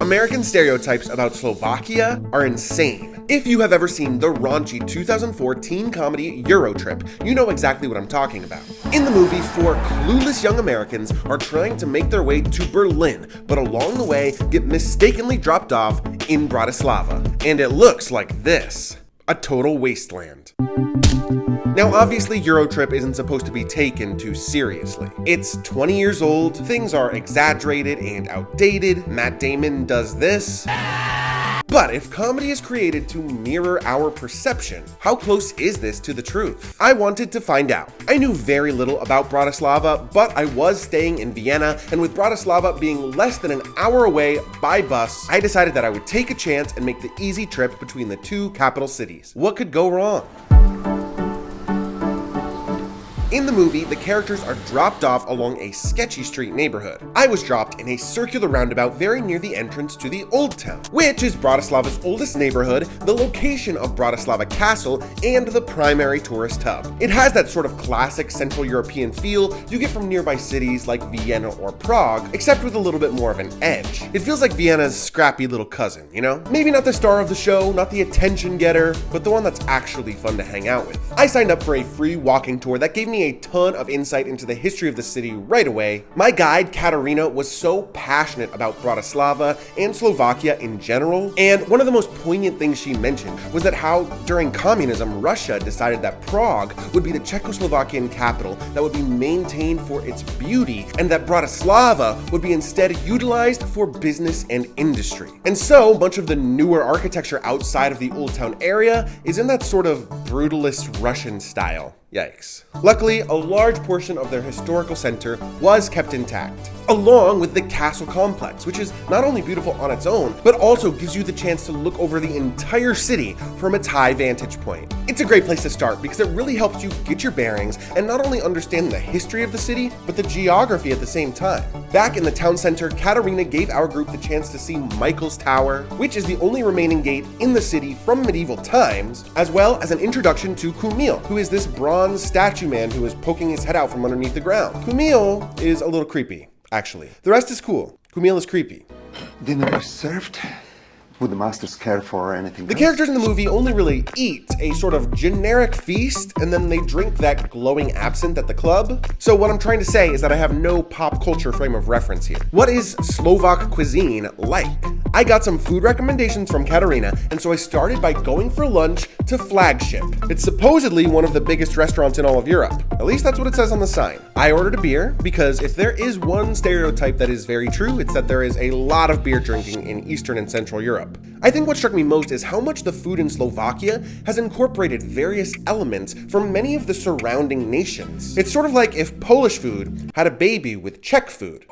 American stereotypes about Slovakia are insane. If you have ever seen the raunchy 2004 teen comedy Eurotrip, you know exactly what I'm talking about. In the movie, four clueless young Americans are trying to make their way to Berlin, but along the way get mistakenly dropped off in Bratislava. And it looks like this. A total wasteland. Now, obviously, Eurotrip isn't supposed to be taken too seriously. It's 20 years old, things are exaggerated and outdated, Matt Damon does this. But if comedy is created to mirror our perception, how close is this to the truth? I wanted to find out. I knew very little about Bratislava, but I was staying in Vienna, and with Bratislava being less than an hour away by bus, I decided that I would take a chance and make the easy trip between the two capital cities. What could go wrong? In the movie, the characters are dropped off along a sketchy street neighborhood. I was dropped in a circular roundabout very near the entrance to the Old Town, which is Bratislava's oldest neighborhood, the location of Bratislava Castle, and the primary tourist hub. It has that sort of classic Central European feel you get from nearby cities like Vienna or Prague, except with a little bit more of an edge. It feels like Vienna's scrappy little cousin, you know? Maybe not the star of the show, not the attention getter, but the one that's actually fun to hang out with. I signed up for a free walking tour that gave me a ton of insight into the history of the city right away. My guide, Katarina, was so passionate about Bratislava and Slovakia in general, and one of the most poignant things she mentioned was that how, during communism, Russia decided that Prague would be the Czechoslovakian capital that would be maintained for its beauty, and that Bratislava would be instead utilized for business and industry. And so, much of the newer architecture outside of the Old Town area is in that sort of brutalist Russian style. Yikes. Luckily, a large portion of their historical center was kept intact, along with the castle complex, which is not only beautiful on its own, but also gives you the chance to look over the entire city from its high vantage point. It's a great place to start because it really helps you get your bearings and not only understand the history of the city, but the geography at the same time. Back in the town center, Katarina gave our group the chance to see Michael's Tower, which is the only remaining gate in the city from medieval times, as well as an introduction to Kumil, who is this bronze statue man who is poking his head out from underneath the ground. Kumil is a little creepy, actually. The rest is cool. Kumil is creepy. Dinner is served. Would the masters care for anything The else? characters in the movie only really eat a sort of generic feast, and then they drink that glowing absinthe at the club. So what I'm trying to say is that I have no pop culture frame of reference here. What is Slovak cuisine like? I got some food recommendations from Katarina, and so I started by going for lunch to Flagship. It's supposedly one of the biggest restaurants in all of Europe. At least that's what it says on the sign. I ordered a beer because if there is one stereotype that is very true, it's that there is a lot of beer drinking in Eastern and Central Europe. I think what struck me most is how much the food in Slovakia has incorporated various elements from many of the surrounding nations. It's sort of like if Polish food had a baby with Czech food.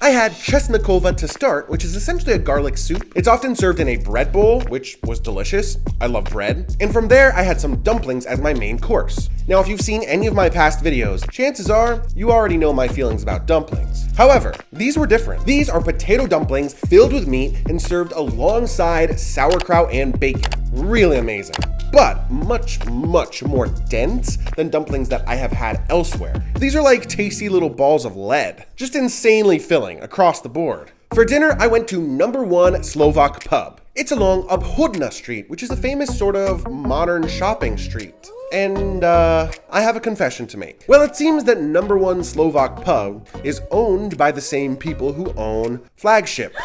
I had Česnakova to start, which is essentially a garlic soup. It's often served in a bread bowl, which was delicious. I love bread. And from there, I had some dumplings as my main course. Now, if you've seen any of my past videos, chances are you already know my feelings about dumplings. However, these were different. These are potato dumplings filled with meat and served alongside sauerkraut and bacon. Really amazing. But much, much more dense than dumplings that I have had elsewhere. These are like tasty little balls of lead, just insanely filling across the board. For dinner, I went to number 1 Slovak pub. It's along Obchodna Street, which is a famous sort of modern shopping street. And I have a confession to make. Well, it seems that number 1 Slovak pub is owned by the same people who own Flagship.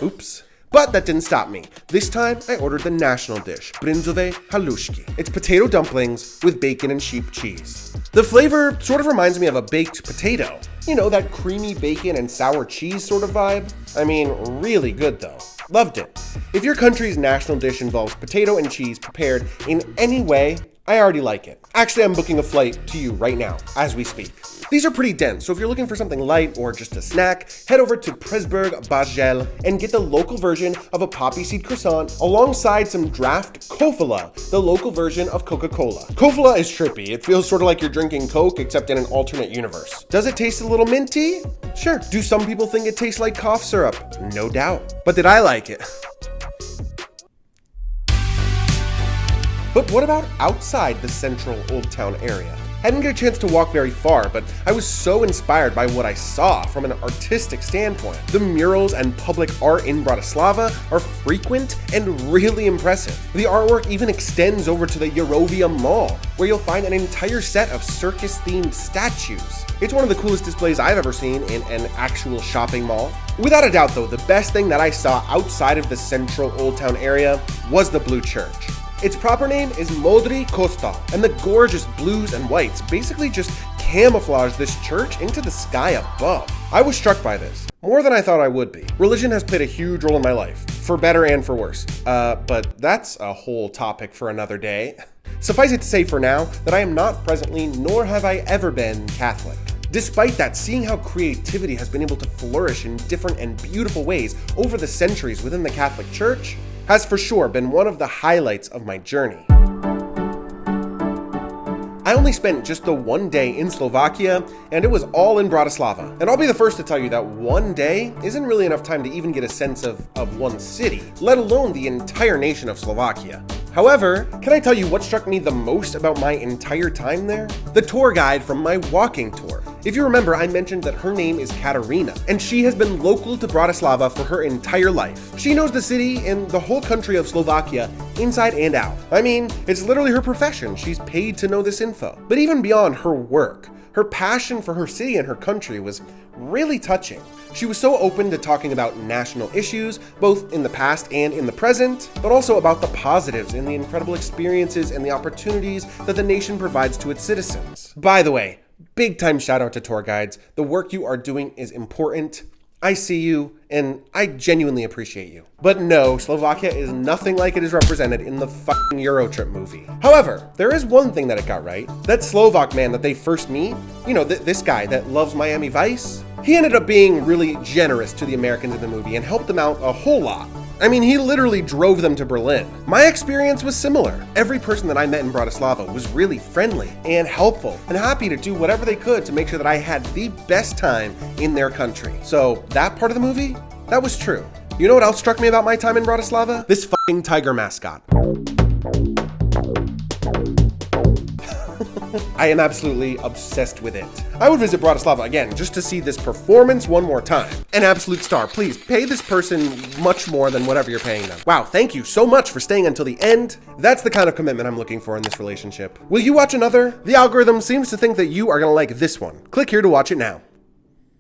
Oops. But that didn't stop me. This time, I ordered the national dish, brinzové halušky. It's potato dumplings with bacon and sheep cheese. The flavor sort of reminds me of a baked potato. You know, that creamy bacon and sour cheese sort of vibe. I mean, really good though. Loved it. If your country's national dish involves potato and cheese prepared in any way, I already like it. Actually, I'm booking a flight to you right now, as we speak. These are pretty dense, so if you're looking for something light or just a snack, head over to Pressburg Bajel and get the local version of a poppy seed croissant alongside some draft Kofola, the local version of Coca-Cola. Kofola is trippy. It feels sort of like you're drinking Coke, except in an alternate universe. Does it taste a little minty? Sure. Do some people think it tastes like cough syrup? No doubt. But did I like it? But what about outside the central Old Town area? I didn't get a chance to walk very far, but I was so inspired by what I saw from an artistic standpoint. The murals and public art in Bratislava are frequent and really impressive. The artwork even extends over to the Eurovia Mall, where you'll find an entire set of circus-themed statues. It's one of the coolest displays I've ever seen in an actual shopping mall. Without a doubt though, the best thing that I saw outside of the central Old Town area was the Blue Church. Its proper name is Modri Kostal, and the gorgeous blues and whites basically just camouflage this church into the sky above. I was struck by this, more than I thought I would be. Religion has played a huge role in my life, for better and for worse. But that's a whole topic for another day. Suffice it to say for now that I am not presently, nor have I ever been, Catholic. Despite that, seeing how creativity has been able to flourish in different and beautiful ways over the centuries within the Catholic Church has for sure been one of the highlights of my journey. I only spent just the one day in Slovakia, and it was all in Bratislava. And I'll be the first to tell you that one day isn't really enough time to even get a sense of one city, let alone the entire nation of Slovakia. However, can I tell you what struck me the most about my entire time there? The tour guide from my walking tour. If you remember, I mentioned that her name is Katarina, and she has been local to Bratislava for her entire life. She knows the city and the whole country of Slovakia inside and out. I mean, it's literally her profession. She's paid to know this info. But even beyond her work, her passion for her city and her country was really touching. She was so open to talking about national issues, both in the past and in the present, but also about the positives and the incredible experiences and the opportunities that the nation provides to its citizens. By the way, big time shout out to tour guides. The work you are doing is important. I see you, and I genuinely appreciate you. But no, Slovakia is nothing like it is represented in the fucking Eurotrip movie. However, there is one thing that it got right. That Slovak man that they first meet, you know, this guy that loves Miami Vice, he ended up being really generous to the Americans in the movie and helped them out a whole lot. I mean, he literally drove them to Berlin. My experience was similar. Every person that I met in Bratislava was really friendly and helpful and happy to do whatever they could to make sure that I had the best time in their country. So that part of the movie, that was true. You know what else struck me about my time in Bratislava? This fucking tiger mascot. I am absolutely obsessed with it. I would visit Bratislava again just to see this performance one more time. An absolute star. Please pay this person much more than whatever you're paying them. Wow, thank you so much for staying until the end. That's the kind of commitment I'm looking for in this relationship. Will you watch another? The algorithm seems to think that you are gonna like this one. Click here to watch it now.